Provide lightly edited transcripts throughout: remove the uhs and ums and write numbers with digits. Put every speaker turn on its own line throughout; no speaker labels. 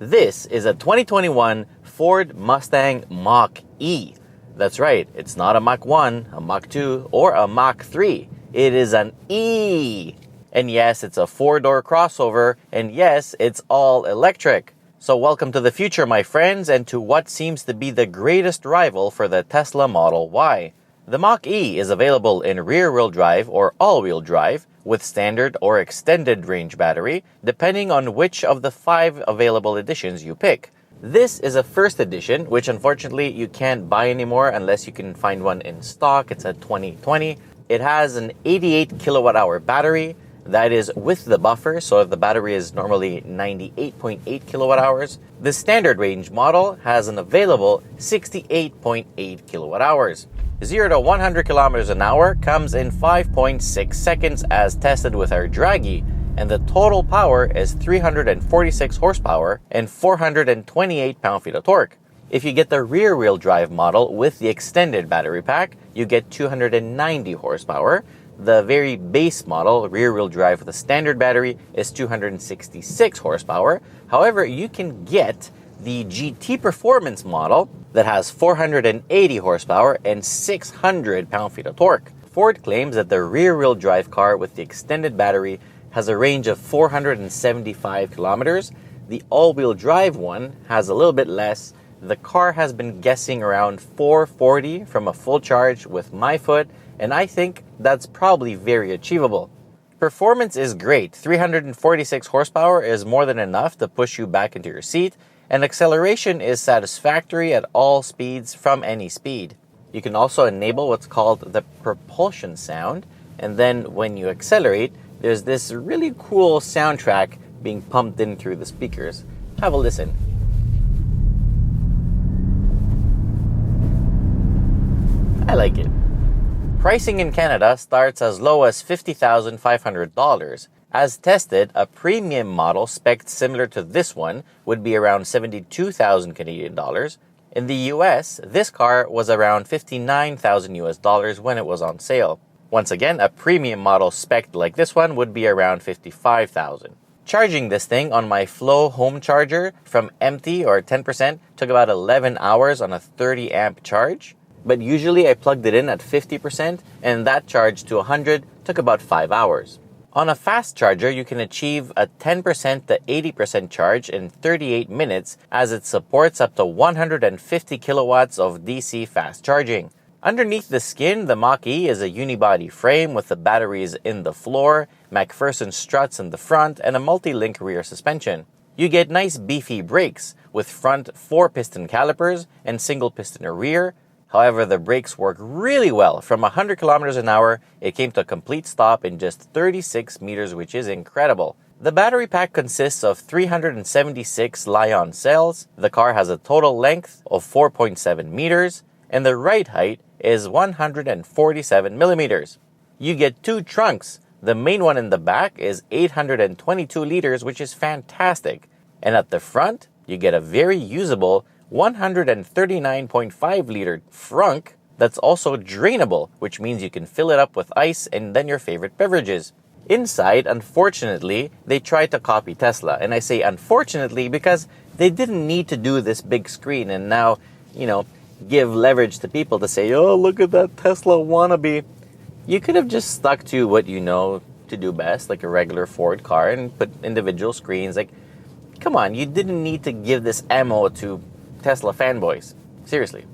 This is a 2021 Ford Mustang Mach-E. That's right, it's not a Mach 1, a Mach 2, or a Mach 3. It is an E. And yes, it's a four-door crossover, and yes, it's all electric. So welcome to the future, my friends, and to what seems to be the greatest rival for the Tesla Model Y. The Mach-E is available in rear-wheel drive or all-wheel drive with standard or extended range battery, depending on which of the 5 available editions you pick. This is a first edition, which unfortunately you can't buy anymore unless you can find one in stock. It's a 2020. It has an 88 kilowatt-hour battery. That is with the buffer, so if the battery is normally 98.8 kilowatt hours, the standard range model has an available 68.8 kilowatt hours. 0 to 100 kilometers an hour comes in 5.6 seconds as tested with our Dragy, and the total power is 346 horsepower and 428 pound-feet of torque. If you get the rear-wheel drive model with the extended battery pack, you get 290 horsepower. The very base model, rear-wheel drive with a standard battery, is 266 horsepower. However, you can get the GT Performance model that has 480 horsepower and 600 pound-feet of torque. Ford claims that the rear-wheel drive car with the extended battery has a range of 475 kilometers. The all-wheel drive one has a little bit less. The car has been guessing around 440 from a full charge with my foot, and I think that's probably very achievable. Performance is great. 346 horsepower is more than enough to push you back into your seat, and acceleration is satisfactory at all speeds from any speed. You can also enable what's called the propulsion sound, and then when you accelerate, there's this really cool soundtrack being pumped in through the speakers. Have a listen. I like it. Pricing in Canada starts as low as $50,500. As tested, a premium model spec'd similar to this one would be around 72,000 Canadian dollars. In the US, this car was around 59,000 US dollars when it was on sale. Once again, a premium model spec'd like this one would be around 55,000. Charging this thing on my Flow home charger from empty or 10% took about 11 hours on a 30 amp charge. But usually I plugged it in at 50%, and that charge to 100 took about 5 hours. On a fast charger, you can achieve a 10% to 80% charge in 38 minutes as it supports up to 150 kilowatts of DC fast charging. Underneath the skin, the Mach-E is a unibody frame with the batteries in the floor, MacPherson struts in the front, and a multi-link rear suspension. You get nice beefy brakes with front 4-piston calipers and single-piston rear. However, the brakes work really well. From 100 kilometers an hour, it came to a complete stop in just 36 meters, which is incredible. The battery pack consists of 376 Li-ion cells. The car has a total length of 4.7 meters, and the ride height is 147 millimeters. You get 2 trunks. The main one in the back is 822 liters, which is fantastic. And at the front, you get a very usable 139.5 liter frunk that's also drainable, which means you can fill it up with ice and then your favorite beverages. Inside, unfortunately, they tried to copy Tesla. And I say unfortunately because they didn't need to do this big screen and now, give leverage to people to say, oh, look at that Tesla wannabe. You could have just stuck to what you know to do best, like a regular Ford car, and put individual screens. Like, come on, you didn't need to give this ammo to Tesla fanboys. Seriously.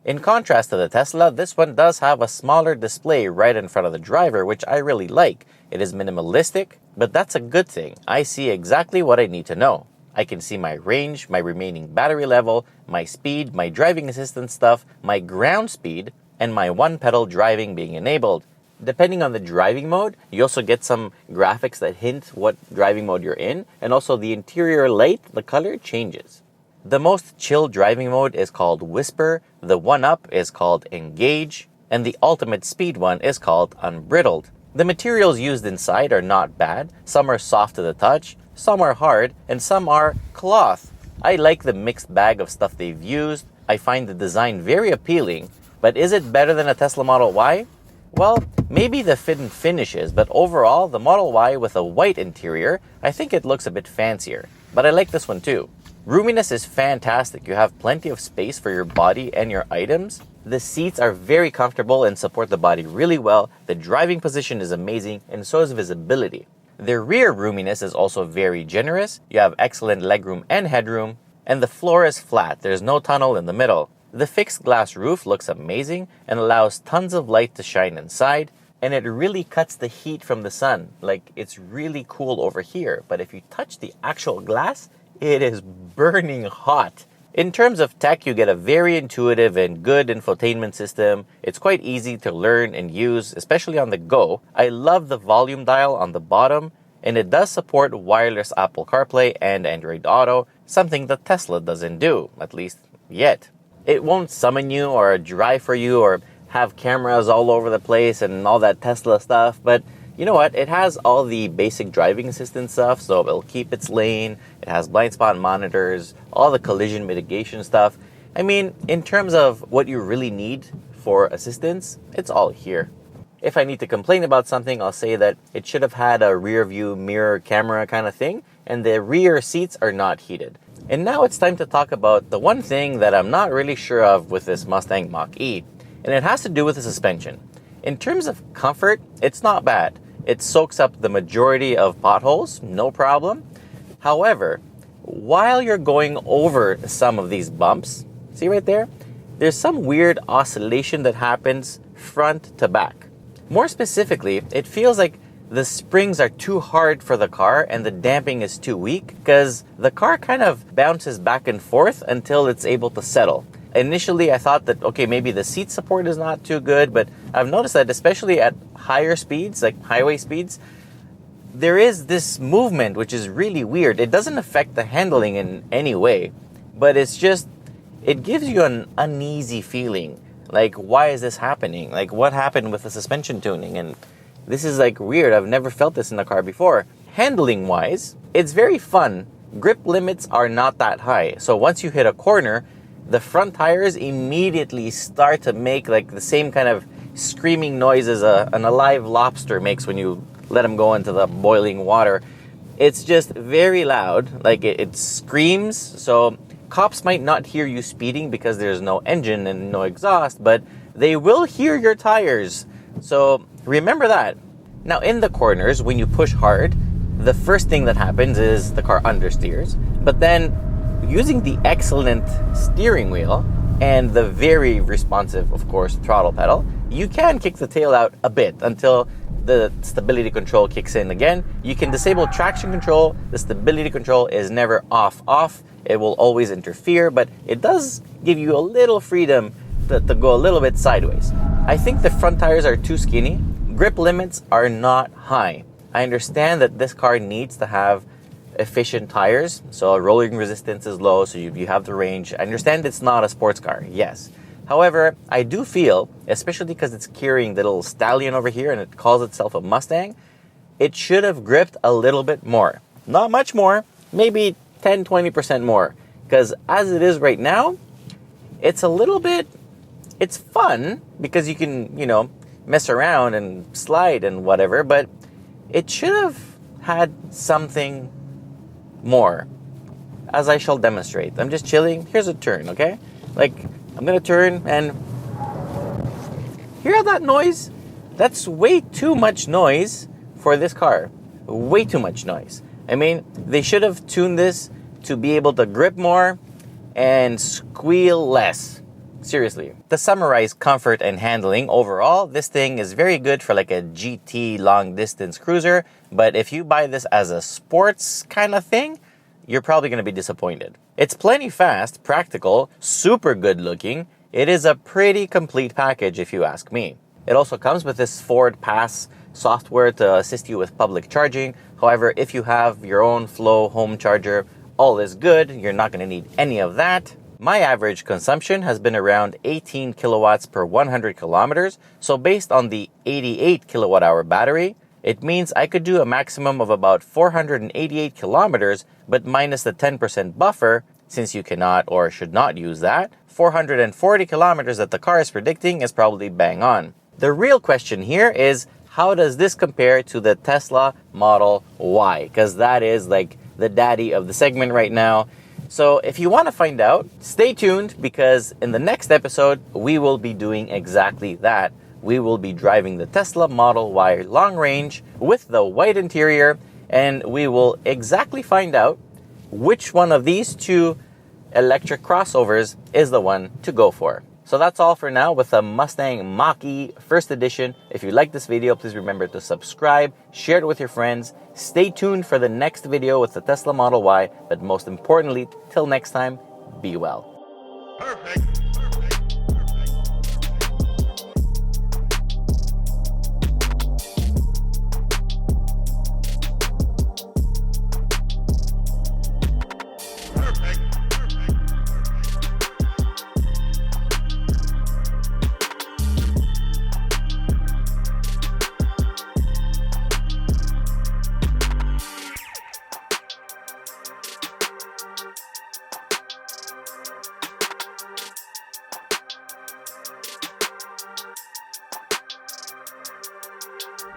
In contrast to the Tesla, this one does have a smaller display right in front of the driver, which I really like. It is minimalistic, but that's a good thing. I see exactly what I need to know. I can see my range, my remaining battery level, my speed, my driving assistance stuff, my ground speed, and my one-pedal driving being enabled. Depending on the driving mode, you also get some graphics that hint what driving mode you're in, and also the interior light, the color changes. The most chill driving mode is called Whisper, the one-up is called Engage, and the ultimate speed one is called Unbridled. The materials used inside are not bad. Some are soft to the touch, some are hard, and some are cloth. I like the mixed bag of stuff they've used. I find the design very appealing, but is it better than a Tesla Model Y? Well, maybe the fit and finishes, but overall, the Model Y with a white interior, I think it looks a bit fancier. But I like this one too. Roominess is fantastic. You have plenty of space for your body and your items. The seats are very comfortable and support the body really well. The driving position is amazing, and so is visibility. The rear roominess is also very generous. You have excellent legroom and headroom, and the floor is flat. There's no tunnel in the middle. The fixed glass roof looks amazing and allows tons of light to shine inside, and it really cuts the heat from the sun. Like, it's really cool over here, but if you touch the actual glass, it is burning hot. In terms of tech, you get a very intuitive and good infotainment system. It's quite easy to learn and use, especially on the go. I love the volume dial on the bottom, and it does support wireless Apple CarPlay and Android Auto, something that Tesla doesn't do, at least yet. It won't summon you or drive for you or have cameras all over the place and all that Tesla stuff, but you know what? It has all the basic driving assistance stuff, so it'll keep its lane. It has blind spot monitors, all the collision mitigation stuff. I mean, in terms of what you really need for assistance, it's all here. If I need to complain about something, I'll say that it should have had a rear view mirror camera kind of thing, and the rear seats are not heated. And now it's time to talk about the one thing that I'm not really sure of with this Mustang Mach-E, and it has to do with the suspension. In terms of comfort, it's not bad. It soaks up the majority of potholes, no problem. However, while you're going over some of these bumps, see right there? There's some weird oscillation that happens front to back. More specifically, it feels like the springs are too hard for the car and the damping is too weak because the car kind of bounces back and forth until it's able to settle. Initially, I thought that, okay, maybe the seat support is not too good, but I've noticed that especially at higher speeds, like highway speeds, there is this movement which is really weird. It doesn't affect the handling in any way, but it's just, it gives you an uneasy feeling. Like, why is this happening? Like, what happened with the suspension tuning? And this is like weird. I've never felt this in the car before. Handling-wise, it's very fun. Grip limits are not that high. So once you hit a corner, the front tires immediately start to make like the same kind of screaming noises an alive lobster makes when you let him go into the boiling water. It's just very loud, like it screams. So cops might not hear you speeding because there's no engine and no exhaust, but they will hear your tires. So remember that. Now in the corners, when you push hard, the first thing that happens is the car understeers, but then using the excellent steering wheel and the very responsive, of course, throttle pedal, you can kick the tail out a bit until the stability control kicks in again. You can disable traction control. The stability control is never off. It will always interfere, but it does give you a little freedom to go a little bit sideways. I think the front tires are too skinny. Grip limits are not high. I understand that this car needs to have efficient tires, so rolling resistance is low, so you have the range. I understand it's not a sports car, yes. However, I do feel, especially because it's carrying the little stallion over here and it calls itself a Mustang, it should have gripped a little bit more. Not much more, maybe 10-20% more. Because as it is right now, it's a little bit, it's fun because you can, mess around and slide and whatever, but it should have had something more, as I shall demonstrate. I'm just chilling. Here's a turn, okay? Like, I'm gonna turn and hear that noise? That's way too much noise for this car. Way too much noise. I mean, they should have tuned this to be able to grip more and squeal less. Seriously. To summarize comfort and handling overall, this thing is very good for like a GT long distance cruiser, but if you buy this as a sports kind of thing, you're probably going to be disappointed. It's plenty fast, practical, super good looking. It is a pretty complete package if you ask me. It also comes with this Ford Pass software to assist you with public charging. However, if you have your own Flow home charger, all is good. You're not going to need any of that. My average consumption has been around 18 kilowatts per 100 kilometers. So based on the 88 kilowatt hour battery, it means I could do a maximum of about 488 kilometers, but minus the 10% buffer, since you cannot or should not use that, 440 kilometers that the car is predicting is probably bang on. The real question here is, how does this compare to the Tesla Model Y? Because that is like the daddy of the segment right now. So if you want to find out, stay tuned, because in the next episode, we will be doing exactly that. We will be driving the Tesla Model Y long range with the white interior, and we will exactly find out which one of these two electric crossovers is the one to go for. So that's all for now with the Mustang Mach-E first edition. If you like this video, please remember to subscribe, share it with your friends. Stay tuned for the next video with the Tesla Model Y. But most importantly, till next time, be well.
Perfect.